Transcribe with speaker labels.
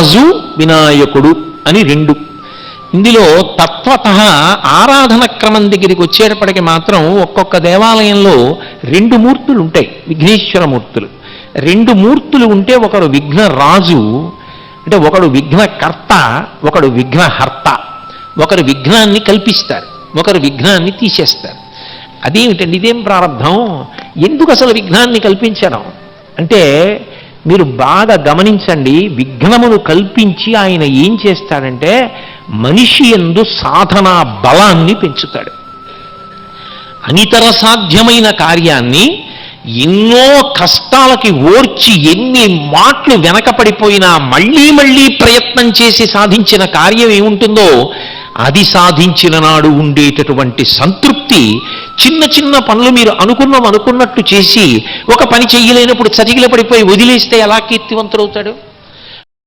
Speaker 1: రాజు వినాయకుడు అని రెండు. ఇందులో తత్వత ఆరాధన క్రమం దగ్గరికి వచ్చేటప్పటికి మాత్రం ఒక్కొక్క దేవాలయంలో రెండు మూర్తులు ఉంటాయి, విఘ్నేశ్వర మూర్తులు. రెండు మూర్తులు ఉంటే ఒకడు విఘ్నరాజు అంటే ఒకడు విఘ్నకర్త, ఒకడు విఘ్నహర్త. ఒకరు విఘ్నాన్ని కల్పిస్తారు, ఒకరు విఘ్నాన్ని తీసేస్తారు. అదేమిటండి, ఇదేం ప్రారంభం? ఎందుకు అసలు విఘ్నాన్ని కల్పించడం అంటే మీరు బాగా గమనించండి. విఘ్నమును కల్పించి ఆయన ఏం చేస్తాడంటే మనిషి యందు సాధనా బలాన్ని పెంచుతాడు. అనితర సాధ్యమైన కార్యాన్ని ఎన్నో కష్టాలకి ఓర్చి ఎన్ని మాటలు వెనకపడిపోయినా మళ్ళీ మళ్ళీ ప్రయత్నం చేసి సాధించిన కార్యం ఏముంటుందో అది సాధించిన నాడు ఉండేటటువంటి సంతృప్తి. చిన్న చిన్న పనులు మీరు అనుకున్నట్టు చేసి ఒక పని చెయ్యలేనప్పుడు చతికిల పడిపోయి వదిలేస్తే ఎలా కీర్తివంతుడవుతాడు?